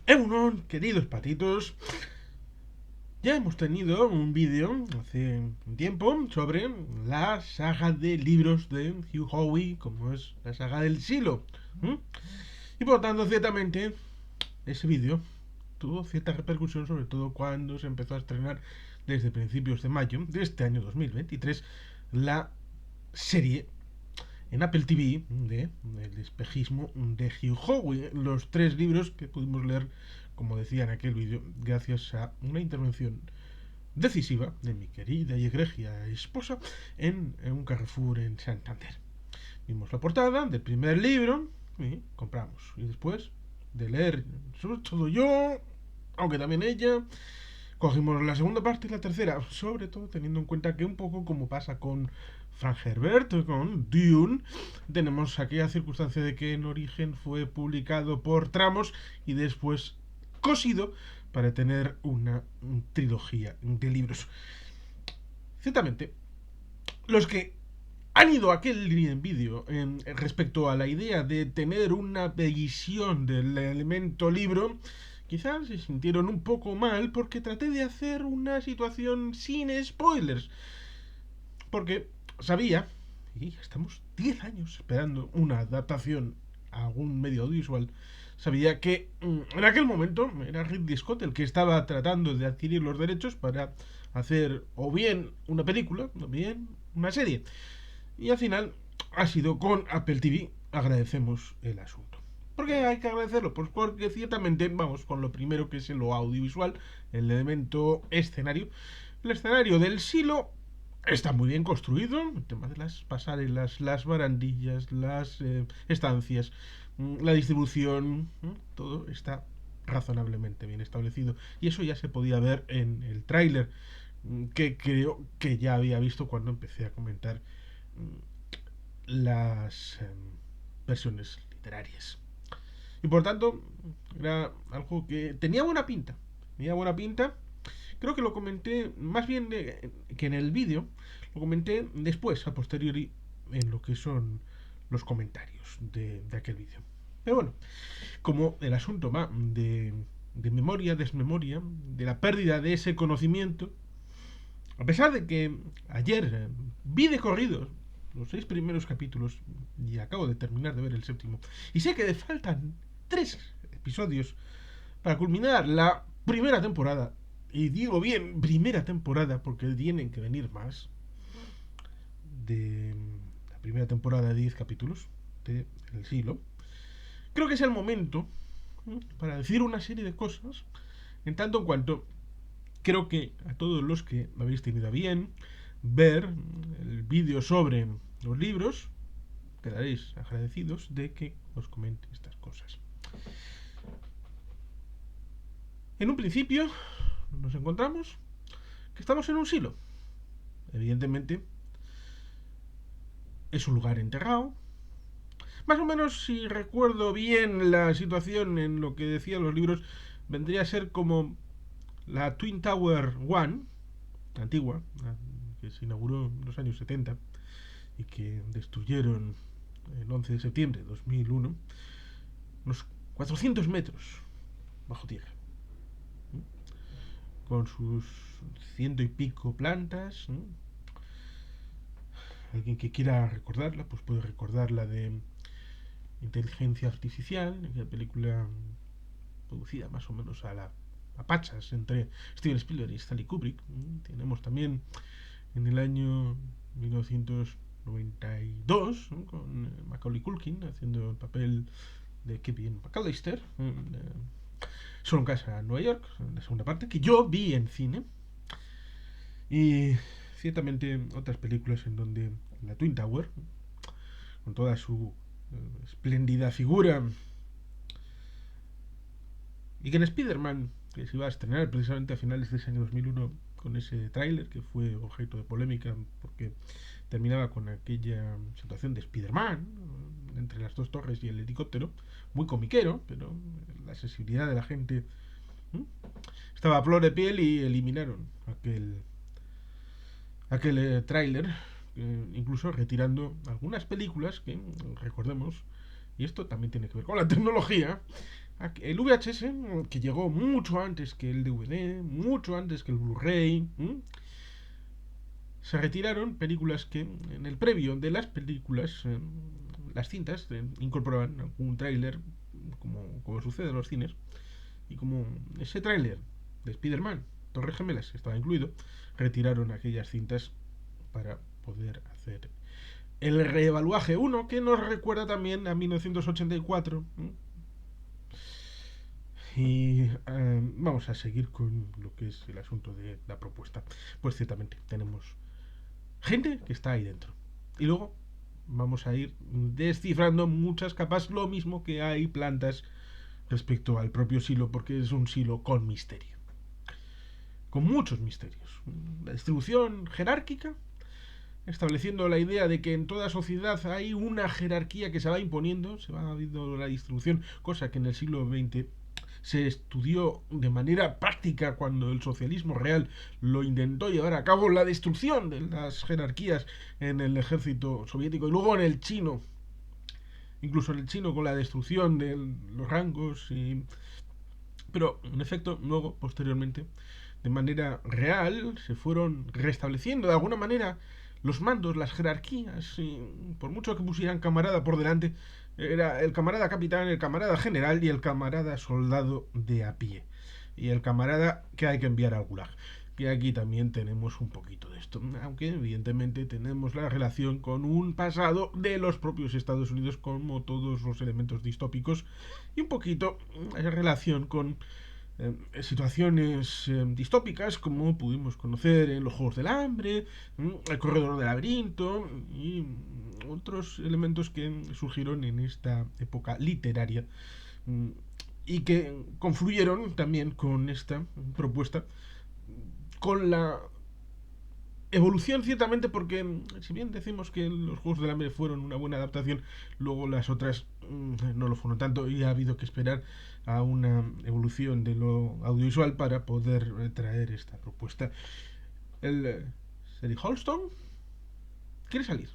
Egunon, queridos patitos. Ya hemos tenido un vídeo hace un tiempo sobre la saga de libros de Hugh Howey, como es la saga del Silo. ¿Mm? Y por lo tanto, ciertamente, ese vídeo tuvo cierta repercusión, sobre todo cuando se empezó a estrenar desde principios de mayo de este año 2023 la serie en Apple TV de El espejismo de Hugh Howey, los 3 libros que pudimos leer, como decía en aquel vídeo, gracias a una intervención decisiva de mi querida y egregia esposa en un Carrefour en Santander. Vimos la portada del primer libro y compramos. Y después de leer, sobre todo yo, aunque también ella, cogimos la segunda parte y la tercera, sobre todo teniendo en cuenta que un poco como pasa con Frank Herbert, con Dune, tenemos aquella circunstancia de que en origen fue publicado por tramos y después cosido para tener una trilogía de libros. Ciertamente, los que han ido a aquel vídeo respecto a la idea de tener una visión del elemento libro, quizás se sintieron un poco mal porque traté de hacer una situación sin spoilers. Porque sabía, y estamos 10 años esperando una adaptación a algún medio audiovisual, sabía que en aquel momento era Ridley Scott el que estaba tratando de adquirir los derechos para hacer o bien una película o bien una serie. Y al final ha sido con Apple TV. Agradecemos el asunto. ¿Por qué hay que agradecerlo? Pues porque ciertamente vamos con lo primero, que es lo audiovisual, el elemento escenario. El escenario del Silo está muy bien construido, el tema de las pasarelas, las barandillas, las estancias, la distribución, todo está razonablemente bien establecido. Y eso ya se podía ver en el tráiler, que creo que ya había visto cuando empecé a comentar las versiones literarias. Y por tanto, era algo que tenía buena pinta. Tenía buena pinta. Creo que lo comenté más bien que en el vídeo. Lo comenté después, a posteriori, en lo que son los comentarios de aquel vídeo. Pero bueno, como el asunto va de memoria, desmemoria, de la pérdida de ese conocimiento, a pesar de que ayer vi de corrido los 6 primeros capítulos y acabo de terminar de ver el séptimo, y sé que faltan 3 episodios para culminar la primera temporada, y digo bien primera temporada porque tienen que venir más, de la primera temporada de 10 capítulos de El Silo, creo que es el momento para decir una serie de cosas, en tanto en cuanto creo que a todos los que habéis tenido a bien ver el vídeo sobre los libros, quedaréis agradecidos de que os comente estas cosas. En un principio nos encontramos que estamos en un silo. Evidentemente es un lugar enterrado. Más o menos, si recuerdo bien la situación en lo que decían los libros, vendría a ser como la Twin Tower One, antigua, que se inauguró en los años 70 y que destruyeron el 11 de septiembre de 2001, unos 400 metros bajo tierra, con sus ciento y pico plantas. Alguien que quiera recordarla, pues puede recordarla de Inteligencia Artificial, aquella película producida más o menos a pachas entre Steven Spielberg y Stanley Kubrick. Tenemos también en el año 1992, ¿no?, con Macaulay Culkin haciendo el papel de Kevin McAllister, Solo en casa en Nueva York, la segunda parte, que yo vi en cine. Y ciertamente otras películas en donde la Twin Tower, con toda su espléndida figura, y que en Spider-Man, que se iba a estrenar precisamente a finales de ese año 2001 con ese tráiler que fue objeto de polémica porque terminaba con aquella situación de Spider-Man entre las dos torres y el helicóptero, muy comiquero, pero la sensibilidad de la gente estaba a flor de piel y eliminaron aquel tráiler, incluso retirando algunas películas que, recordemos, y esto también tiene que ver con la tecnología, El VHS, que llegó mucho antes que el DVD, mucho antes que el Blu-ray, se retiraron películas que en el previo de las películas, las cintas, incorporaban un tráiler, como sucede en los cines, y como ese tráiler de Spider-Man, Torres Gemelas, estaba incluido, retiraron aquellas cintas para poder hacer el reevaluaje 1, que nos recuerda también a 1984. Y vamos a seguir con lo que es el asunto de la propuesta. Pues ciertamente tenemos gente que está ahí dentro. Y luego vamos a ir descifrando muchas capas, lo mismo que hay plantas respecto al propio silo, porque es un silo con misterio. Con muchos misterios. La distribución jerárquica, estableciendo la idea de que en toda sociedad hay una jerarquía que se va imponiendo, se va viendo la distribución, cosa que en el siglo XX se estudió de manera práctica cuando el socialismo real lo intentó llevar a cabo, la destrucción de las jerarquías en el ejército soviético y luego en el chino, incluso en el chino con la destrucción de los rangos pero en efecto luego posteriormente de manera real se fueron restableciendo de alguna manera los mandos, las jerarquías, y por mucho que pusieran camarada por delante, era el camarada capitán, el camarada general y el camarada soldado de a pie. Y el camarada que hay que enviar al gulag. Que aquí también tenemos un poquito de esto. Aunque evidentemente tenemos la relación con un pasado de los propios Estados Unidos, como todos los elementos distópicos, y un poquito la relación con situaciones distópicas como pudimos conocer en los Juegos del Hambre, el Corredor del Laberinto y otros elementos que surgieron en esta época literaria y que confluyeron también con esta propuesta, con la evolución ciertamente, porque si bien decimos que los Juegos del Hambre fueron una buena adaptación, luego las otras no lo fueron tanto y ha habido que esperar a una evolución de lo audiovisual para poder traer esta propuesta. El Sherry Holston quiere salir.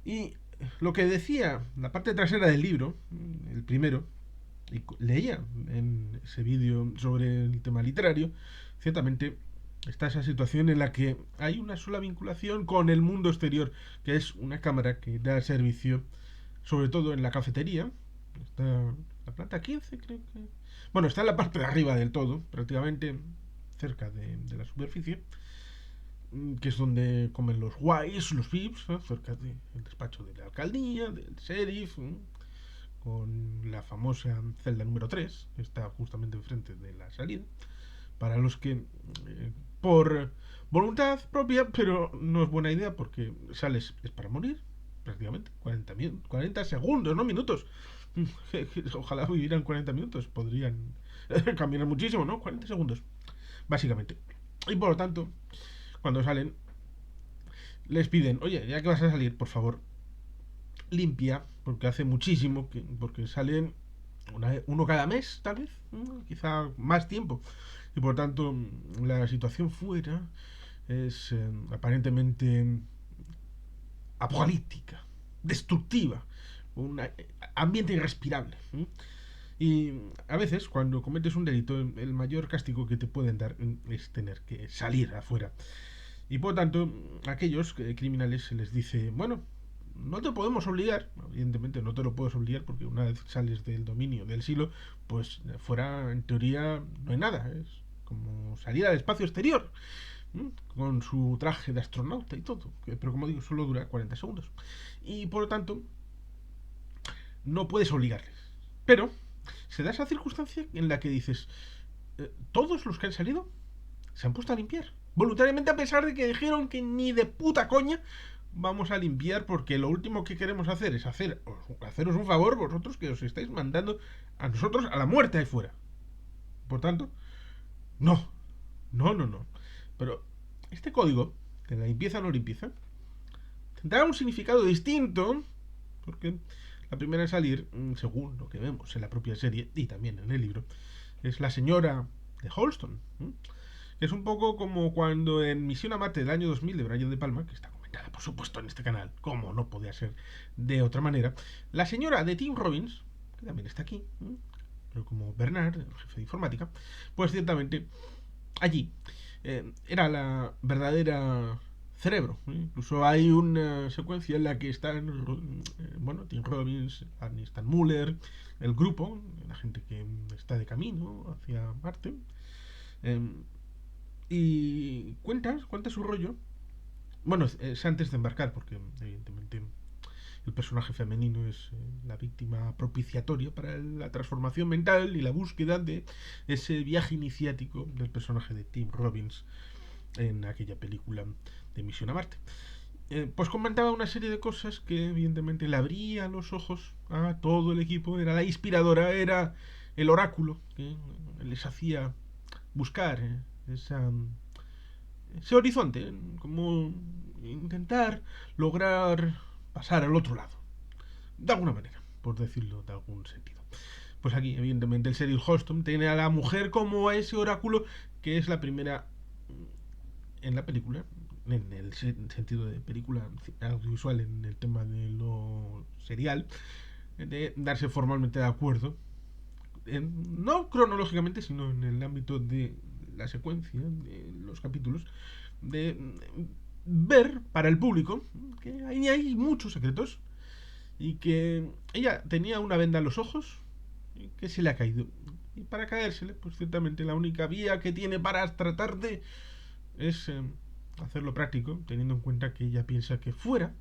Y lo que decía la parte trasera del libro, el primero, y leía en ese vídeo sobre el tema literario, ciertamente está esa situación en la que hay una sola vinculación con el mundo exterior, que es una cámara que da servicio, sobre todo en la cafetería. Está la planta 15, creo que. Bueno, está en la parte de arriba del todo, prácticamente cerca de la superficie, que es donde comen los guays, los VIPs, ¿no? Cerca del despacho de la alcaldía, del sheriff, con la famosa celda número 3, que está justamente enfrente de la salida, para los que por voluntad propia, pero no es buena idea porque sales es para morir, prácticamente, 40 segundos, no minutos. Ojalá vivieran 40 minutos, podrían caminar muchísimo, ¿no? 40 segundos, básicamente. Y por lo tanto, cuando salen, les piden, oye, ya que vas a salir, por favor, limpia, porque hace muchísimo, porque salen uno cada mes, tal vez, quizá más tiempo. Y por tanto, la situación fuera es aparentemente apocalíptica, destructiva, un ambiente irrespirable. Y a veces, cuando cometes un delito, el mayor castigo que te pueden dar es tener que salir afuera. Y por tanto, a aquellos criminales se les dice, bueno, no te podemos obligar, evidentemente no te lo puedes obligar porque una vez sales del dominio del silo, pues fuera en teoría no hay nada, es como salir al espacio exterior, con su traje de astronauta y todo, pero como digo, solo dura 40 segundos. Y por lo tanto, no puedes obligarles. Pero se da esa circunstancia en la que dices, todos los que han salido se han puesto a limpiar. Voluntariamente, a pesar de que dijeron que ni de puta coña vamos a limpiar, porque lo último que queremos hacer es haceros un favor vosotros que os estáis mandando a nosotros a la muerte ahí fuera. Por tanto, no. No. Pero este código de la limpieza no limpieza tendrá un significado distinto, porque la primera en salir, según lo que vemos en la propia serie y también en el libro, es la señora de Holston. Es un poco como cuando en Misión a Marte del año 2000 de Brian De Palma, que está comentada por supuesto en este canal, como no podía ser de otra manera, la señora de Tim Robbins, que también está aquí, pero como Bernard, el jefe de informática, pues ciertamente allí era la verdadera cerebro. Incluso hay una secuencia en la que están, Tim Robbins, Stan Muller, el grupo, la gente que está de camino hacia Marte, eh, y cuenta su rollo. Bueno, es antes de embarcar, porque evidentemente el personaje femenino es la víctima propiciatoria para la transformación mental y la búsqueda de ese viaje iniciático del personaje de Tim Robbins en aquella película de Misión a Marte. Pues comentaba una serie de cosas que evidentemente le abría los ojos a todo el equipo, era la inspiradora, era el oráculo que les hacía buscar ese horizonte, como intentar lograr pasar al otro lado, de alguna manera, por decirlo de algún sentido. Pues aquí, evidentemente, el Cyril Holston tiene a la mujer como ese oráculo, que es la primera en la película, en el sentido de película audiovisual, en el tema de lo serial, de darse formalmente de acuerdo, no cronológicamente, sino en el ámbito de la secuencia de los capítulos, de ver para el público que ahí hay muchos secretos y que ella tenía una venda en los ojos y que se le ha caído. Y para caérsele, pues ciertamente la única vía que tiene para tratar de es hacerlo práctico, teniendo en cuenta que ella piensa que fuera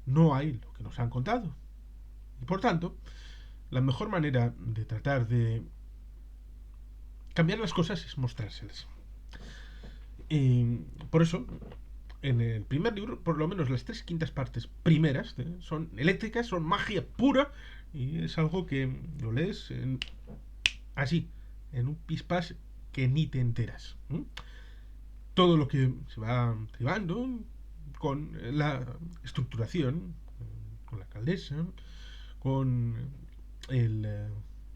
no hay lo que nos han contado. Y por tanto, la mejor manera de tratar de cambiar las cosas es mostrárselas. Y por eso, en el primer libro, por lo menos las 3/5 partes primeras son eléctricas, son magia pura, y es algo que lo lees así, en un pispás que ni te enteras. Todo lo que se va tribando con la estructuración, con la alcaldesa, con el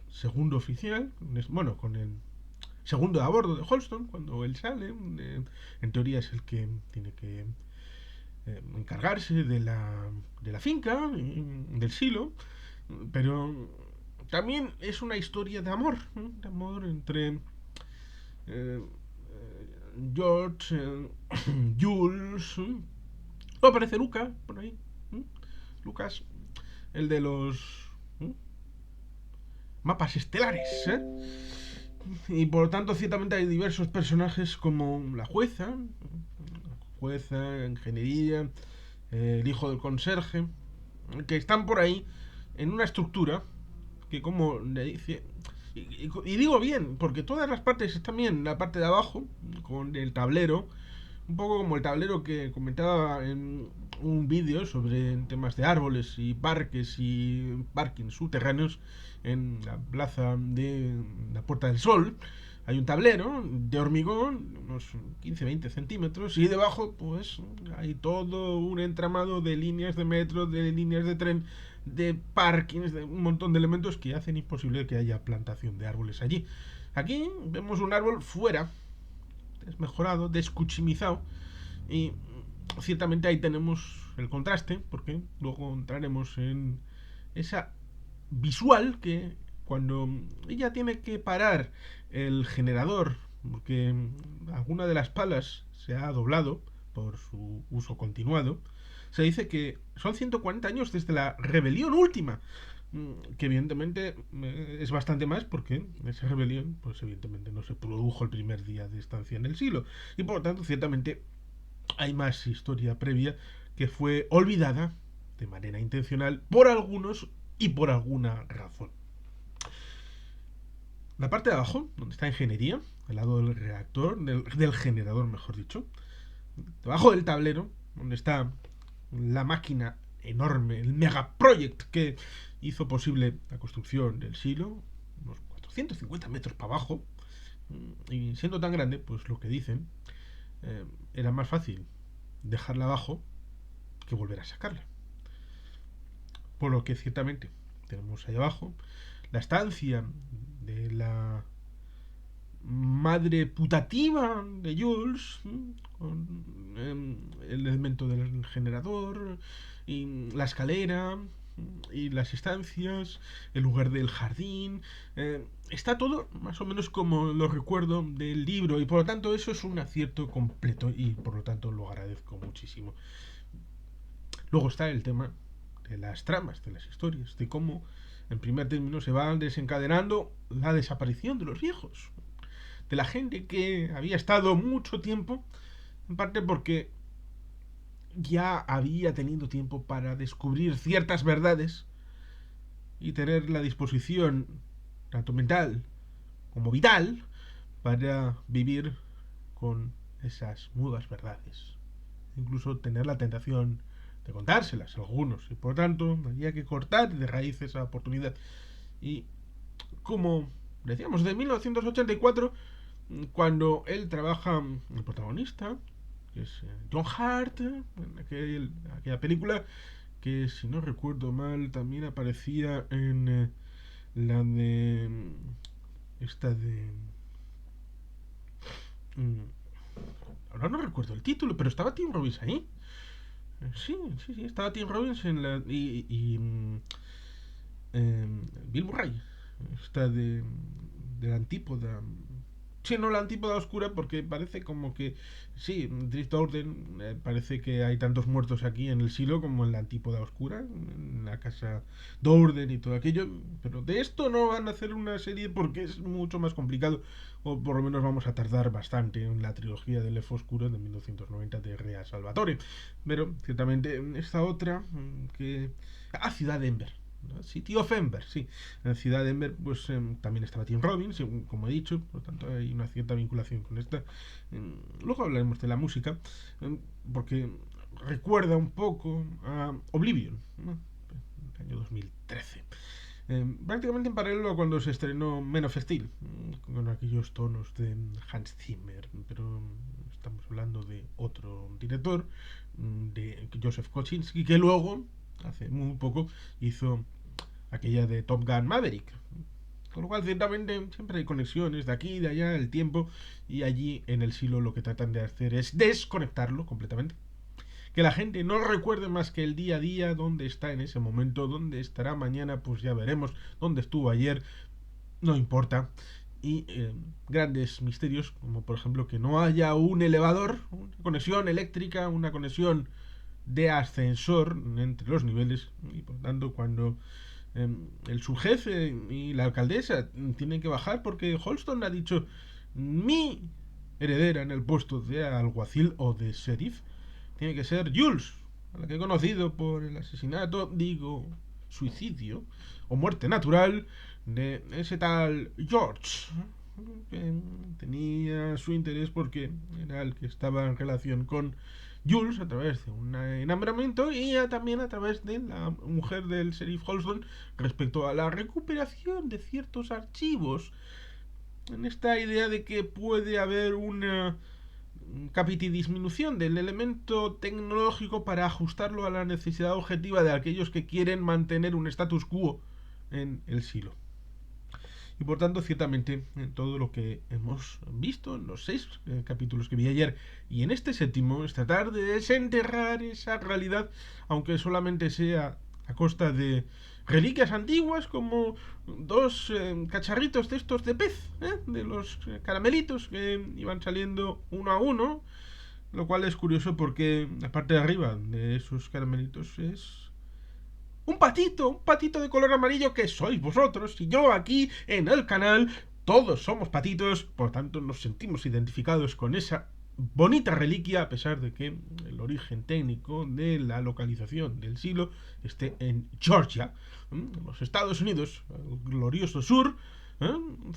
segundo oficial, bueno, con el segundo a bordo de Holston, cuando él sale, en teoría es el que tiene que encargarse de la finca, del silo, pero también es una historia de amor entre eh, George, Jules, aparece Lucas por ahí, Lucas, el de los mapas estelares, y por lo tanto ciertamente hay diversos personajes como la jueza, ingeniería, el hijo del conserje, que están por ahí en una estructura que, como le dice, y digo bien, porque todas las partes están bien, la parte de abajo, con el tablero, un poco como el tablero que comentaba en un vídeo sobre temas de árboles y parques y parkings subterráneos en la plaza de la Puerta del Sol. Hay un tablero de hormigón, unos 15-20 centímetros, y debajo pues hay todo un entramado de líneas de metro, de líneas de tren, de parkings, de un montón de elementos que hacen imposible que haya plantación de árboles allí. Aquí vemos un árbol fuera, desmejorado, descuchimizado, y ciertamente ahí tenemos el contraste, porque luego entraremos en esa visual que cuando ella tiene que parar el generador, porque alguna de las palas se ha doblado por su uso continuado, se dice que son 140 años desde la rebelión última, que evidentemente es bastante más porque esa rebelión pues evidentemente no se produjo el primer día de estancia en el silo, y por lo tanto ciertamente hay más historia previa que fue olvidada de manera intencional por algunos y por alguna razón. La parte de abajo, donde está ingeniería, al lado del reactor, del generador mejor dicho, debajo del tablero, donde está la máquina enorme, el megaproject que hizo posible la construcción del silo, unos 450 metros para abajo, y siendo tan grande, pues lo que dicen, era más fácil dejarla abajo que volver a sacarla. Por lo que ciertamente tenemos ahí abajo la estancia de la madre putativa de Jules, con el elemento del generador y la escalera, y las estancias, el lugar del jardín, está todo más o menos como lo recuerdo del libro y por lo tanto eso es un acierto completo y por lo tanto lo agradezco muchísimo. Luego está el tema de las tramas, de las historias, de cómo en primer término se va desencadenando la desaparición de los viejos, de la gente que había estado mucho tiempo, en parte porque ya había tenido tiempo para descubrir ciertas verdades y tener la disposición, tanto mental como vital, para vivir con esas nuevas verdades. Incluso tener la tentación de contárselas a algunos. Y por tanto, había que cortar de raíz esa oportunidad. Y como decíamos, de 1984, cuando él trabaja, el protagonista, que es John Hart, en aquella película, que si no recuerdo mal también aparecía en la de esta de mm, ahora no recuerdo el título, pero estaba Tim Robbins ahí. Sí, sí, sí, estaba Tim Robbins en la Bill Murray, esta de la antípoda. Sí, no la antípoda oscura porque parece como que sí, Drift Orden, parece que hay tantos muertos aquí en el silo como en la antípoda oscura, en la casa Dourden y todo aquello, pero de esto no van a hacer una serie porque es mucho más complicado, o por lo menos vamos a tardar bastante en la trilogía del Elfo Oscuro de 1990 de Rea Salvatore, pero ciertamente esta otra que... Ciudad de Ember, ¿no? City of Ember, sí. En Ciudad de Ember pues también estaba Tim Robbins, como he dicho, por lo tanto hay una cierta vinculación con esta. Luego hablaremos de la música, porque recuerda un poco a Oblivion, ¿no? El año 2013. Prácticamente en paralelo a cuando se estrenó Men of Steel, con aquellos tonos de Hans Zimmer, pero estamos hablando de otro director, de Joseph Kosinski, que luego, hace muy poco, hizo aquella de Top Gun Maverick. Con lo cual, ciertamente, siempre hay conexiones de aquí, de allá, el tiempo, y allí en el silo lo que tratan de hacer es desconectarlo completamente. Que la gente no recuerde más que el día a día, dónde está en ese momento, dónde estará mañana, pues ya veremos, dónde estuvo ayer, no importa. Y grandes misterios, como por ejemplo que no haya un elevador, una conexión eléctrica, una conexión de ascensor entre los niveles, y por tanto cuando el subjefe y la alcaldesa tienen que bajar porque Holston ha dicho mi heredera en el puesto de alguacil o de sheriff tiene que ser Jules, a la que he conocido por el asesinato, digo, suicidio o muerte natural de ese tal George, que tenía su interés porque era el que estaba en relación con Jules a través de un enamoramiento y también a través de la mujer del sheriff Holston respecto a la recuperación de ciertos archivos, en esta idea de que puede haber una capitidisminución del elemento tecnológico para ajustarlo a la necesidad objetiva de aquellos que quieren mantener un status quo en el silo. Y por tanto, ciertamente, en todo lo que hemos visto en los 6 capítulos que vi ayer y en este séptimo, es tratar de desenterrar esa realidad, aunque solamente sea a costa de reliquias antiguas como dos cacharritos de estos de pez, de los caramelitos que iban saliendo uno a uno, lo cual es curioso porque la parte de arriba de esos caramelitos es un patito de color amarillo que sois vosotros y yo aquí en el canal. Todos somos patitos, por tanto nos sentimos identificados con esa bonita reliquia, a pesar de que el origen técnico de la localización del silo esté en Georgia, en los Estados Unidos, el glorioso sur,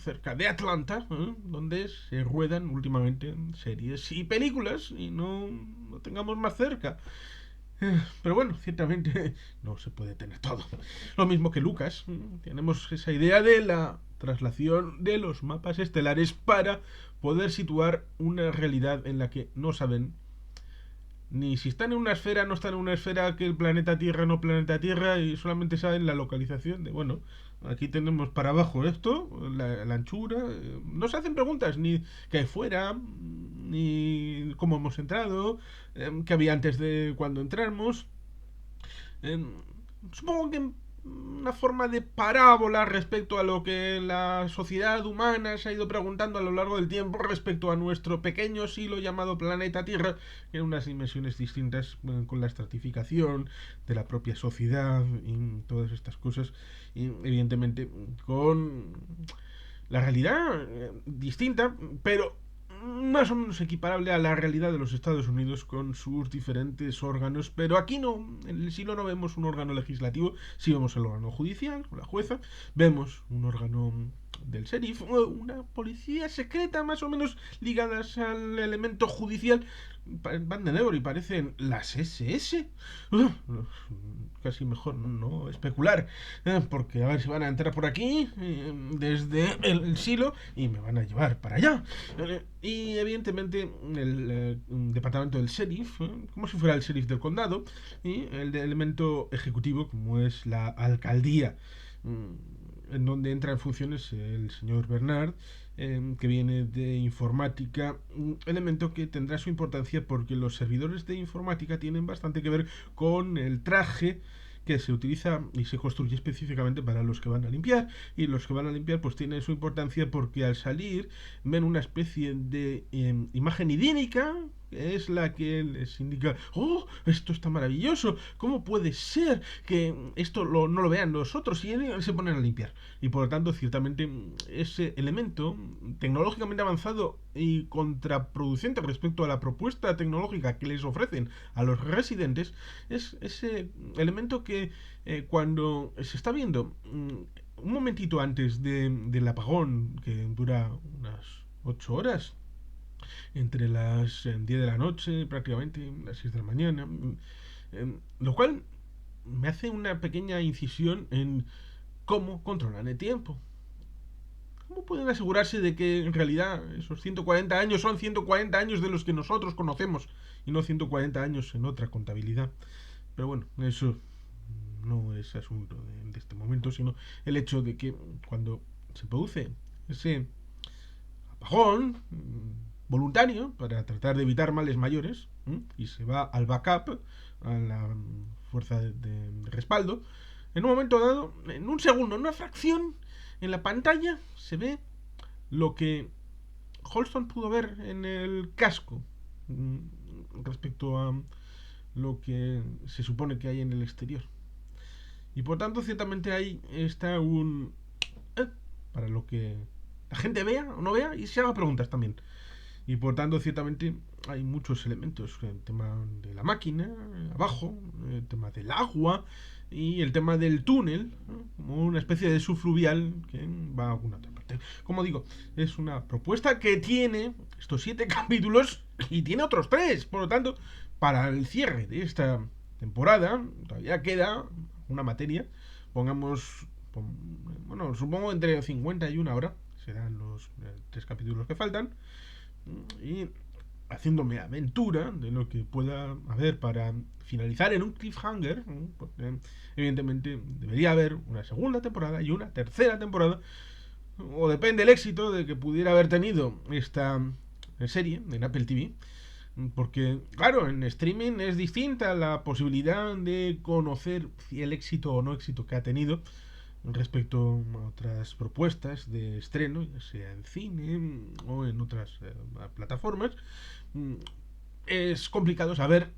cerca de Atlanta, donde se ruedan últimamente series y películas y no lo tengamos más cerca. Pero bueno, ciertamente no se puede tener todo. Lo mismo que Lucas. Tenemos esa idea de la traslación de los mapas estelares para poder situar una realidad en la que no saben ni si están en una esfera, no están en una esfera, que el planeta Tierra, no planeta Tierra, y solamente saben la localización de, bueno, aquí tenemos para abajo esto, la anchura. No se hacen preguntas ni qué hay fuera, ni cómo hemos entrado, qué había antes de cuando entramos. Eh, supongo que una forma de parábola respecto a lo que la sociedad humana se ha ido preguntando a lo largo del tiempo respecto a nuestro pequeño silo llamado planeta Tierra, en unas dimensiones distintas, con la estratificación de la propia sociedad y todas estas cosas, y evidentemente con la realidad distinta, pero más o menos equiparable a la realidad de los Estados Unidos con sus diferentes órganos, pero aquí no, en el silo no vemos un órgano legislativo, sí vemos el órgano judicial, la jueza, vemos un órgano del sheriff, una policía secreta más o menos ligadas al elemento judicial, van de nuevo y parecen las SS. Casi mejor no especular, porque a ver si van a entrar por aquí desde el silo y me van a llevar para allá. Y evidentemente el departamento del sheriff, como si fuera el sheriff del condado, y el de elemento ejecutivo, como es la alcaldía, en donde entra en funciones el señor Bernard, que viene de informática, elemento que tendrá su importancia porque los servidores de informática tienen bastante que ver con el traje que se utiliza y se construye específicamente para los que van a limpiar, y los que van a limpiar pues tiene su importancia porque al salir ven una especie de imagen idílica, es la que les indica, oh, esto está maravilloso, ¿cómo puede ser que esto no lo vean nosotros? Y se ponen a limpiar. Y por lo tanto, ciertamente, ese elemento tecnológicamente avanzado y contraproducente respecto a la propuesta tecnológica que les ofrecen a los residentes, es ese elemento que cuando se está viendo un momentito antes del apagón, que dura unas 8 horas, entre las 10 de la noche, prácticamente, las 6 de la mañana, lo cual me hace una pequeña incisión en cómo controlan el tiempo. ¿Cómo pueden asegurarse de que en realidad esos 140 años son 140 años de los que nosotros conocemos y no 140 años en otra contabilidad? Pero bueno, eso no es asunto de este momento, sino el hecho de que cuando se produce ese apagón voluntario para tratar de evitar males mayores, y se va al backup, a la fuerza de respaldo, en un momento dado, en un segundo, en una fracción, en la pantalla se ve lo que Holston pudo ver en el casco respecto a lo que se supone que hay en el exterior. Y por tanto, ciertamente ahí está un... para lo que la gente vea o no vea y se haga preguntas también. Y por tanto, ciertamente hay muchos elementos. El tema de la máquina, abajo, el tema del agua y el tema del túnel, ¿no? Como una especie de subfluvial que va a alguna otra parte. Como digo, es una propuesta que tiene estos 7 capítulos y tiene otros 3. Por lo tanto, para el cierre de esta temporada, todavía queda una materia. Pongamos, bueno, supongo entre 50 y una hora. Serán los 3 capítulos que faltan. Y haciéndome aventura de lo que pueda haber para finalizar en un cliffhanger, porque evidentemente debería haber una segunda temporada y una tercera temporada, o depende del éxito de que pudiera haber tenido esta serie en Apple TV, porque claro, en streaming es distinta la posibilidad de conocer el éxito o no éxito que ha tenido respecto a otras propuestas de estreno, ya sea en cine o en otras plataformas. Es complicado saber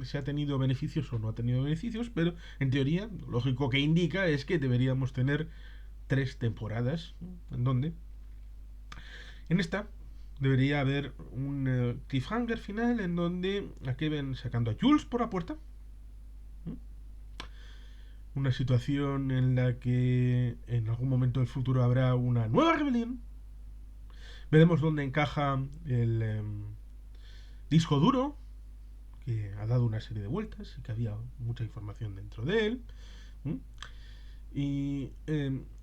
si ha tenido beneficios o no ha tenido beneficios, pero en teoría lo lógico que indica es que deberíamos tener 3 temporadas, en donde en esta debería haber un cliffhanger final en donde acaben sacando a Jules por la puerta. Una situación en la que en algún momento del futuro habrá una nueva rebelión. Veremos dónde encaja el disco duro, que ha dado una serie de vueltas y que había mucha información dentro de él. Y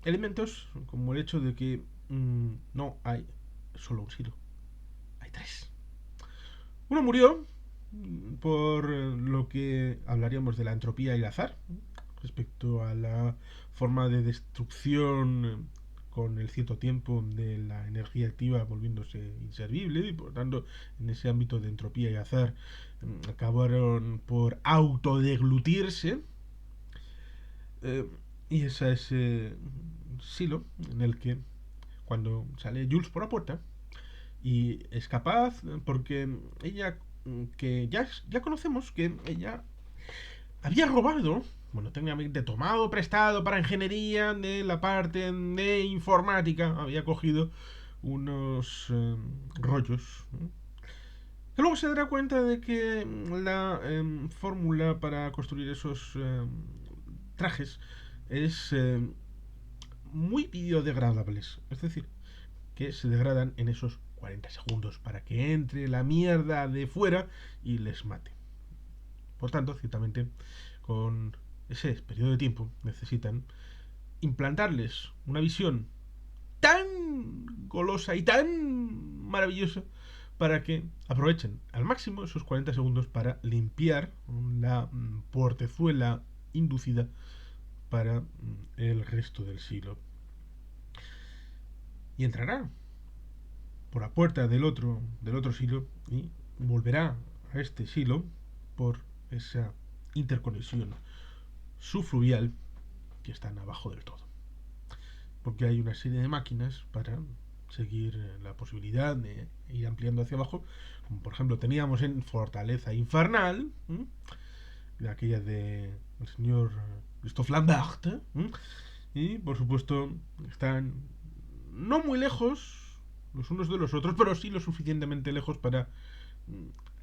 elementos como el hecho de que no hay solo un silo, hay 3. Uno murió por lo que hablaríamos de la entropía y el azar, respecto a la forma de destrucción con el cierto tiempo de la energía activa volviéndose inservible, y por tanto en ese ámbito de entropía y azar acabaron por autodeglutirse. Eh, y ese es silo en el que cuando sale Jules por la puerta y es capaz, porque ella, que ya conocemos que ella había robado, bueno, técnicamente tomado prestado para ingeniería de la parte de informática, había cogido unos rollos. Que luego se dará cuenta de que la fórmula para construir esos trajes es muy biodegradables. Es decir, que se degradan en esos 40 segundos para que entre la mierda de fuera y les mate. Por tanto, ciertamente, con ese periodo de tiempo necesitan implantarles una visión tan golosa y tan maravillosa para que aprovechen al máximo esos 40 segundos para limpiar la portezuela inducida para el resto del siglo. Y entrará por la puerta del otro silo y volverá a este silo por esa interconexión subfluvial que están abajo del todo. Porque hay una serie de máquinas para seguir la posibilidad de ir ampliando hacia abajo, como por ejemplo teníamos en Fortaleza Infernal, de aquella de el señor Christophe Lambert, y por supuesto están no muy lejos los unos de los otros, pero sí lo suficientemente lejos para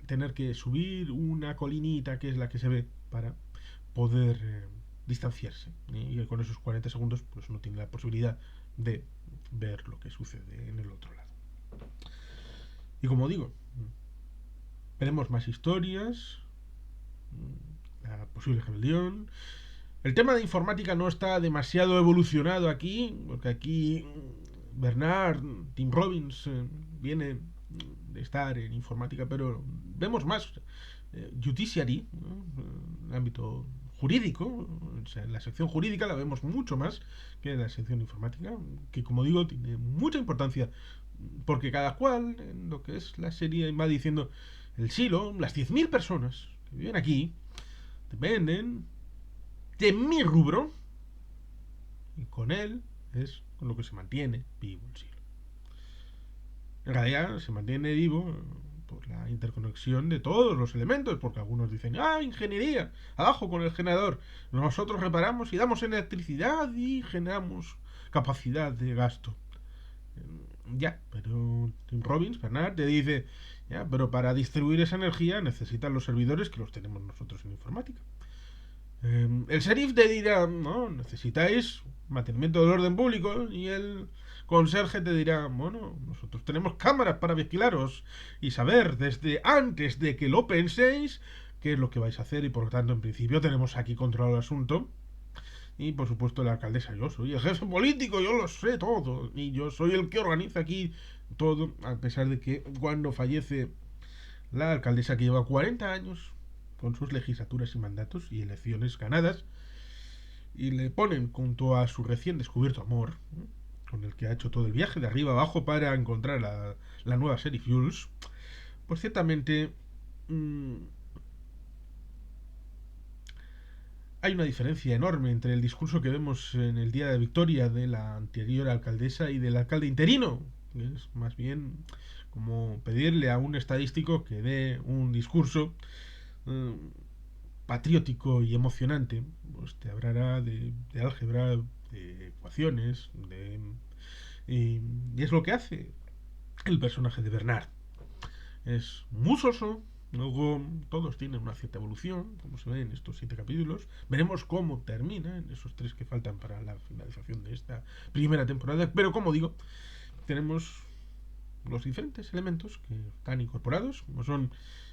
tener que subir una colinita que es la que se ve para poder distanciarse, y con esos 40 segundos pues no tiene la posibilidad de ver lo que sucede en el otro lado. Y como digo, veremos más historias, la posible rebelión. El tema de informática no está demasiado evolucionado aquí, porque aquí Bernard, Tim Robbins viene de estar en informática, pero vemos más judiciary, ¿no? En el ámbito jurídico, o sea, en la sección jurídica la vemos mucho más que en la sección informática, que como digo tiene mucha importancia, porque cada cual en lo que es la serie va diciendo el silo, las 10.000 personas que viven aquí dependen de mi rubro, y con él es con lo que se mantiene vivo el silo. En realidad se mantiene vivo por la interconexión de todos los elementos, porque algunos dicen, ingeniería, abajo con el generador, nosotros reparamos y damos electricidad y generamos capacidad de gasto. Ya, pero Tim Robbins, Bernard, te dice, ya, pero para distribuir esa energía necesitan los servidores que los tenemos nosotros en informática. El sheriff te dirá, no, necesitáis mantenimiento del orden público, y el conserje te dirá, bueno, nosotros tenemos cámaras para vigilaros y saber desde antes de que lo penséis qué es lo que vais a hacer, y por lo tanto en principio tenemos aquí controlado el asunto. Y por supuesto la alcaldesa, yo soy el jefe político, yo lo sé todo, y yo soy el que organiza aquí todo, a pesar de que cuando fallece la alcaldesa, que lleva 40 años con sus legislaturas y mandatos y elecciones ganadas, y le ponen junto a su recién descubierto amor, con el que ha hecho todo el viaje de arriba abajo para encontrar la nueva serie Fuels, pues ciertamente hay una diferencia enorme entre el discurso que vemos en el día de victoria de la anterior alcaldesa y del alcalde interino. Es más bien como pedirle a un estadístico que dé un discurso eh, patriótico y emocionante. Pues te hablará de álgebra, de ecuaciones, y es lo que hace el personaje de Bernard. Es muy soso. Luego todos tienen una cierta evolución, como se ve en estos 7 capítulos. Veremos cómo termina en esos 3 que faltan para la finalización de esta primera temporada. Pero como digo, tenemos los diferentes elementos que están incorporados, como son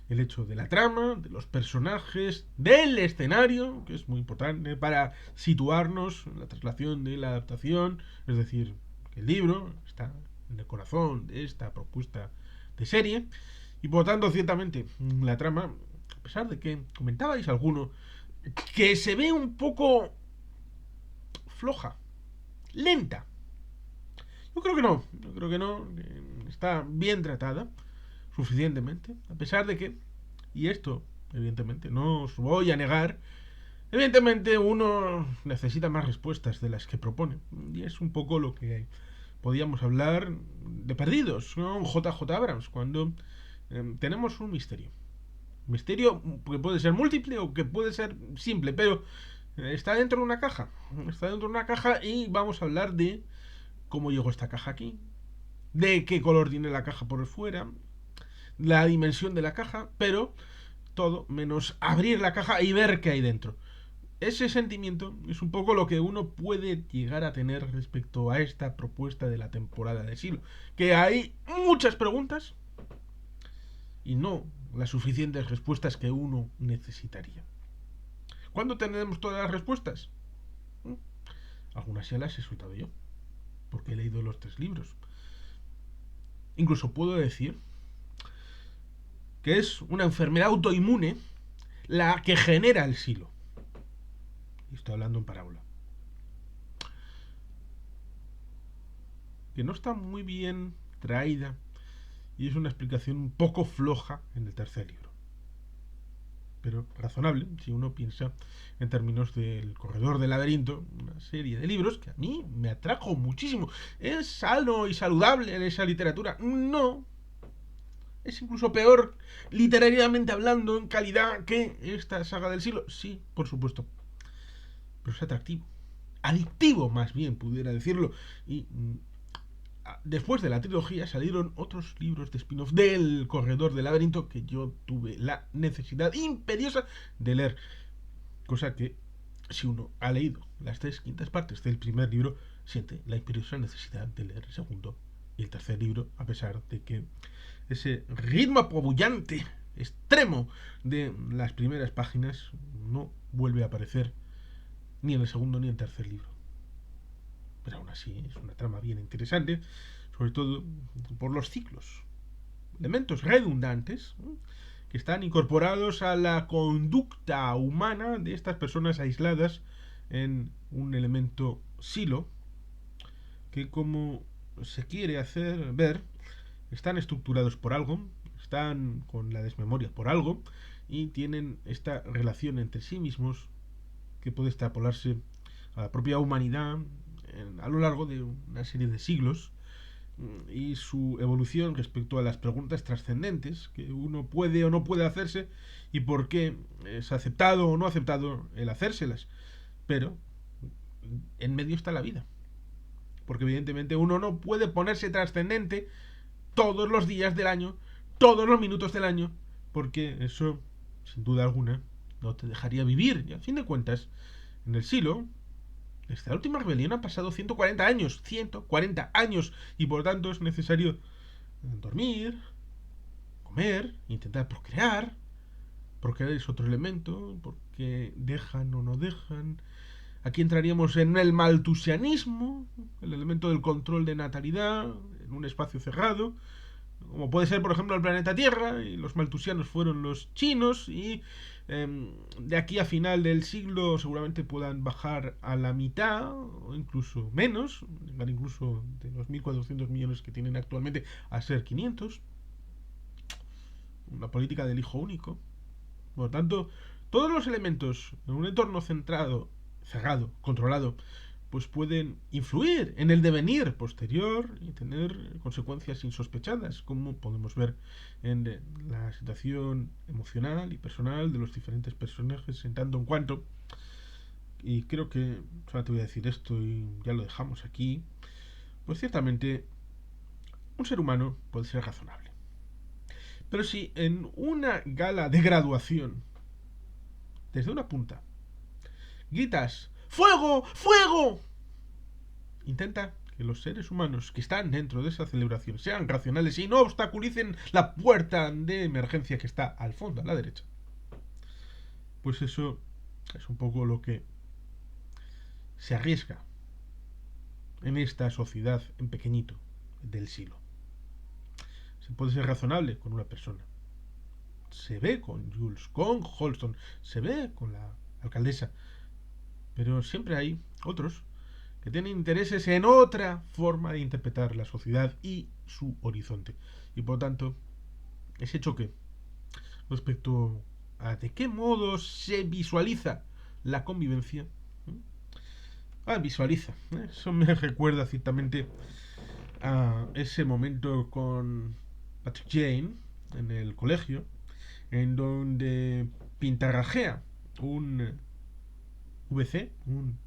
el hecho de la trama, de los personajes, del escenario, que es muy importante para situarnos en la traslación de la adaptación. Es decir, que el libro está en el corazón de esta propuesta de serie. Y por lo tanto, ciertamente, la trama, a pesar de que comentabais alguno, que se ve un poco floja, lenta. Yo creo que no, que está bien tratada, suficientemente, a pesar de que, y esto, evidentemente, no os voy a negar, Evidentemente uno necesita más respuestas de las que propone. Y es un poco lo que podíamos hablar de Perdidos con JJ Abrams, cuando tenemos un misterio. Misterio que puede ser múltiple o que puede ser simple, pero está dentro de una caja. Está dentro de una caja y vamos a hablar de cómo llegó esta caja aquí, de qué color tiene la caja por fuera, la dimensión de la caja, pero todo menos abrir la caja y ver qué hay dentro. Ese sentimiento es un poco lo que uno puede llegar a tener respecto a esta propuesta de la temporada de Silo. Que hay muchas preguntas y no las suficientes respuestas que uno necesitaría. ¿Cuándo tendremos todas las respuestas? Algunas ya las he soltado yo, porque he leído los 3 libros. Incluso puedo decir que es una enfermedad autoinmune la que genera el silo. Y estoy hablando en parábola. Que no está muy bien traída y es una explicación un poco floja en el 3er libro. Pero razonable si uno piensa en términos del Corredor del Laberinto, una serie de libros que a mí me atrajo muchísimo. ¿Es sano y saludable en esa literatura? No. Es incluso peor, literariamente hablando, en calidad que esta saga del siglo. Sí, por supuesto. Pero es atractivo. Adictivo, más bien, pudiera decirlo. Y después de la trilogía salieron otros libros de spin-off del Corredor del Laberinto que yo tuve la necesidad imperiosa de leer. Cosa que, si uno ha leído las 3/5 partes del primer libro, siente la imperiosa necesidad de leer el segundo y el 3er libro, a pesar de que ese ritmo apabullante, extremo de las primeras páginas no vuelve a aparecer ni en el segundo ni en el 3er libro. Pero aún así es una trama bien interesante, sobre todo por los ciclos. Elementos redundantes que están incorporados a la conducta humana de estas personas aisladas en un elemento silo que, como se quiere hacer ver, están estructurados por algo, están con la desmemoria por algo y tienen esta relación entre sí mismos que puede extrapolarse a la propia humanidad a lo largo de una serie de siglos y su evolución respecto a las preguntas trascendentes que uno puede o no puede hacerse y por qué es aceptado o no aceptado el hacérselas. Pero en medio está la vida. Porque evidentemente uno no puede ponerse trascendente todos los días del año, todos los minutos del año, porque eso, sin duda alguna, no te dejaría vivir. Y a fin de cuentas, en el siglo, desde la última rebelión han pasado 140 años, 140 años, y por tanto es necesario dormir, comer, intentar procrear. Procrear es otro elemento, porque dejan o no dejan. Aquí entraríamos en el maltusianismo, el elemento del control de natalidad, en un espacio cerrado, como puede ser por ejemplo el planeta Tierra, y los maltusianos fueron los chinos, y de aquí a final del siglo seguramente puedan bajar a la mitad, o incluso menos, llegar incluso de los 1.400 millones que tienen actualmente a ser 500. Una política del hijo único. Por lo tanto, todos los elementos en un entorno centrado, cerrado, controlado, pues pueden influir en el devenir posterior y tener consecuencias insospechadas, como podemos ver en la situación emocional y personal de los diferentes personajes en tanto en cuanto. Y creo que solo te voy a decir esto y ya lo dejamos aquí. Pues ciertamente un ser humano puede ser razonable. Pero si en una gala de graduación, desde una punta, gritas ¡Fuego! ¡Fuego! Intenta que los seres humanos que están dentro de esa celebración sean racionales y no obstaculicen la puerta de emergencia que está al fondo, a la derecha. Pues eso es un poco lo que se arriesga en esta sociedad en pequeñito del siglo. Se puede ser razonable con una persona. Se ve con Jules, con Holston, se ve con la alcaldesa. Pero siempre hay otros que tienen intereses en otra forma de interpretar la sociedad y su horizonte. Y por tanto, ese choque respecto a de qué modo se visualiza la convivencia. Visualiza. Eso me recuerda ciertamente a ese momento con Patrick Jane en el colegio, en donde pintarrajea un VC, un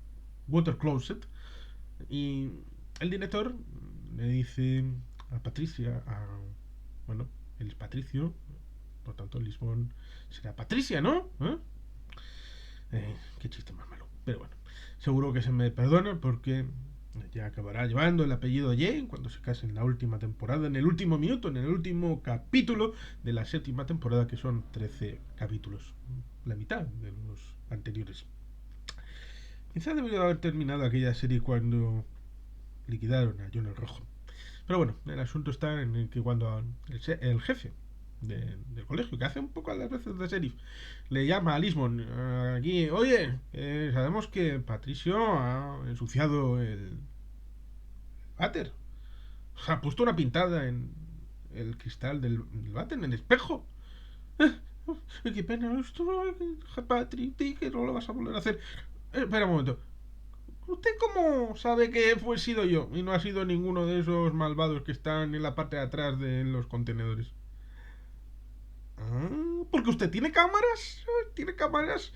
water closet, y el director le dice a Patricia, bueno, él es Patricio, por tanto Lisbon será Patricia, ¿no? Qué chiste más malo. Pero bueno, seguro que se me perdona porque ya acabará llevando el apellido Jane cuando se case en la última temporada, en el último minuto, en el último capítulo de la séptima temporada, que son 13 capítulos, la mitad de los anteriores. Quizá debería haber terminado aquella serie cuando liquidaron a John el Rojo. Pero bueno, el asunto está en el que cuando el jefe del colegio, que hace un poco a las veces de sheriff, le llama a Lisbon aquí, oye, sabemos que Patricio ha ensuciado el váter. O sea, ha puesto una pintada en el cristal del váter, en el espejo. Qué pena esto, Patrick, que no lo vas a volver a hacer. Espera un momento. ¿Usted cómo sabe que he sido yo y no ha sido ninguno de esos malvados que están en la parte de atrás de los contenedores? Porque usted tiene cámaras, tiene cámaras.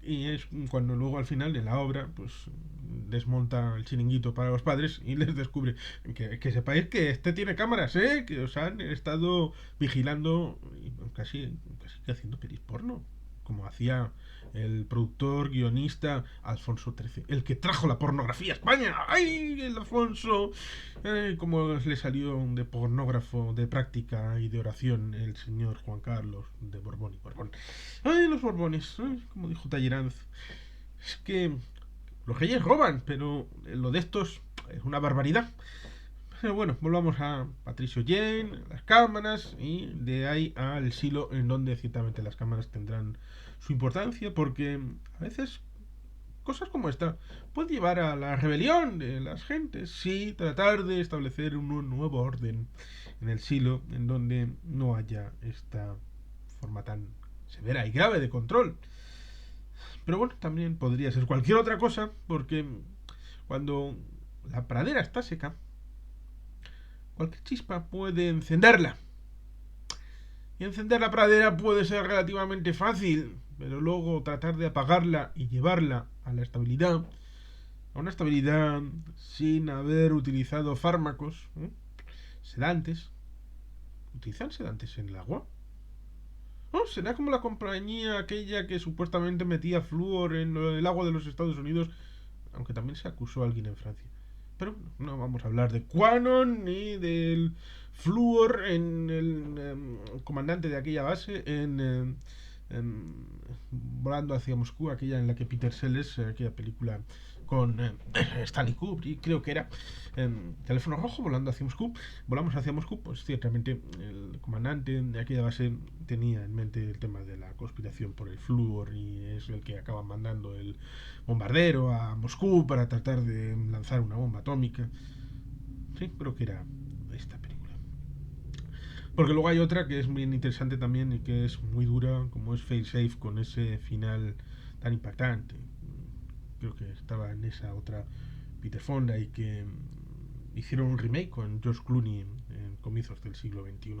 Y es cuando luego al final de la obra, pues desmonta el chiringuito para los padres y les descubre que sepáis que este tiene cámaras, que os han estado vigilando y casi que haciendo pelis porno, como hacía el productor, guionista Alfonso XIII, el que trajo la pornografía a España. ¡Ay, el Alfonso! Como le salió de pornógrafo de práctica y de oración el señor Juan Carlos de Borbón y Borbón. ¡Ay, los Borbones! ¡Ay! Como dijo Talleranz. Es que los reyes roban, pero lo de estos es una barbaridad. Pero bueno, volvamos a Patricio Jane, las cámaras, y de ahí al silo, en donde ciertamente las cámaras tendrán su importancia, porque a veces cosas como esta pueden llevar a la rebelión de las gentes, sí, tratar de establecer un nuevo orden en el silo, en donde no haya esta forma tan severa y grave de control. Pero bueno, también podría ser cualquier otra cosa, porque cuando la pradera está seca, cualquier chispa puede encenderla. Y encender la pradera puede ser relativamente fácil, pero luego tratar de apagarla y llevarla a la estabilidad, a una estabilidad sin haber utilizado fármacos, sedantes. ¿Utilizan sedantes en el agua? ¿No? ¿Será como la compañía aquella que supuestamente metía flúor en el agua de los Estados Unidos? Aunque también se acusó a alguien en Francia. Pero no vamos a hablar de Quanon ni del flúor en el comandante de aquella base volando hacia Moscú, aquella en la que Peter Sellers, aquella película con Stanley Kubrick, creo que era Teléfono Rojo, volando hacia Moscú. Volamos hacia Moscú, pues ciertamente el comandante de aquella base tenía en mente el tema de la conspiración por el flúor y es el que acaba mandando el bombardero a Moscú para tratar de lanzar una bomba atómica. Sí, creo que era esta película. Porque luego hay otra que es muy interesante también y que es muy dura, como es Failsafe, con ese final tan impactante. Creo que estaba en esa otra Peter Fonda y que hicieron un remake con George Clooney en comienzos del siglo XXI.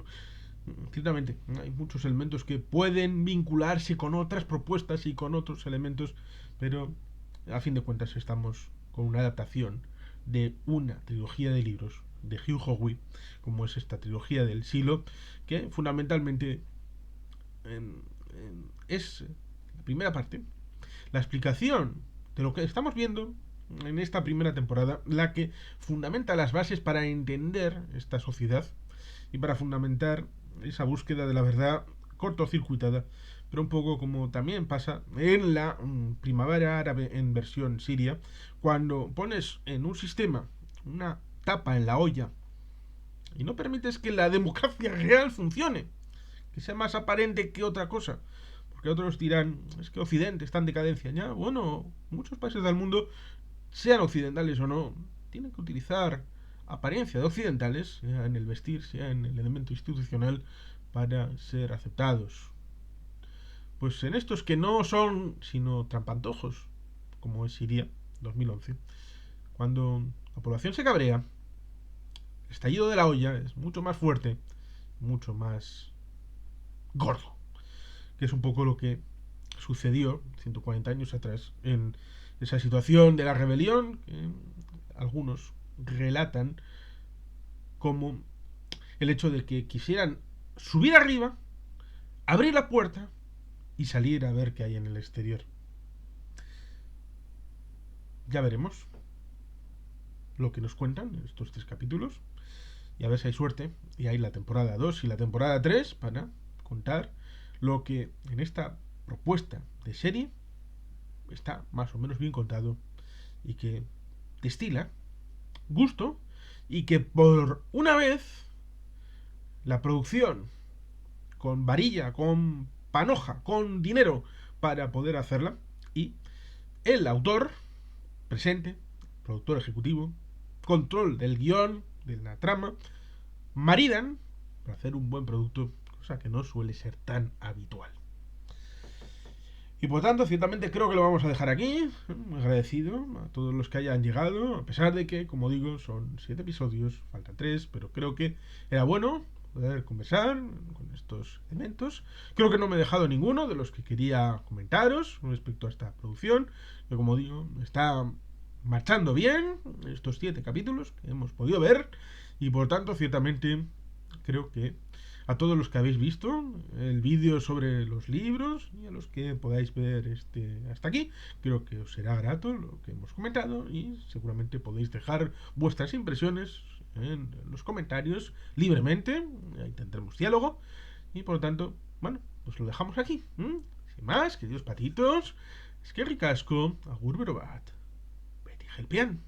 Ciertamente, hay muchos elementos que pueden vincularse con otras propuestas y con otros elementos, pero a fin de cuentas estamos con una adaptación de una trilogía de libros de Hugh Howey, como es esta trilogía del Silo, que fundamentalmente es la primera parte, la explicación de lo que estamos viendo en esta primera temporada, la que fundamenta las bases para entender esta sociedad y para fundamentar esa búsqueda de la verdad cortocircuitada, pero un poco como también pasa en la primavera árabe en versión siria, cuando pones en un sistema una tapa en la olla y no permites que la democracia real funcione, que sea más aparente que otra cosa. Porque otros dirán, es que Occidente está en decadencia. Ya, bueno, muchos países del mundo, sean occidentales o no, tienen que utilizar apariencia de occidentales, sea en el vestir, sea en el elemento institucional, para ser aceptados. pues en estos que no son sino trampantojos, como es Siria 2011, cuando la población se cabrea, el estallido de la olla es mucho más fuerte, mucho más gordo, que es un poco lo que sucedió 140 años atrás en esa situación de la rebelión que algunos relatan como el hecho de que quisieran subir arriba, abrir la puerta y salir a ver qué hay en el exterior. Ya veremos lo que nos cuentan en estos 3 capítulos y a ver si hay suerte y hay la temporada 2 y la temporada 3 para contar lo que en esta propuesta de serie está más o menos bien contado y que destila gusto y que por una vez la producción con varilla, con panoja, con dinero para poder hacerla y el autor presente, productor ejecutivo, control del guión, de la trama, maridan para hacer un buen producto, cosa que no suele ser tan habitual. Y por tanto, ciertamente creo que lo vamos a dejar aquí. Muy agradecido a todos los que hayan llegado, a pesar de que, como digo, son 7 episodios, faltan 3, pero creo que era bueno poder conversar con estos elementos. Creo que no me he dejado ninguno de los que quería comentaros respecto a esta producción, que como digo, está marchando bien estos 7 capítulos que hemos podido ver, y por tanto, ciertamente, creo que a todos los que habéis visto el vídeo sobre los libros y a los que podáis ver hasta aquí, creo que os será grato lo que hemos comentado y seguramente podéis dejar vuestras impresiones en los comentarios libremente, ahí tendremos diálogo y por lo tanto, bueno, pues lo dejamos aquí. Sin más, queridos patitos, es que ricasco, agur berobat, beti gelpian.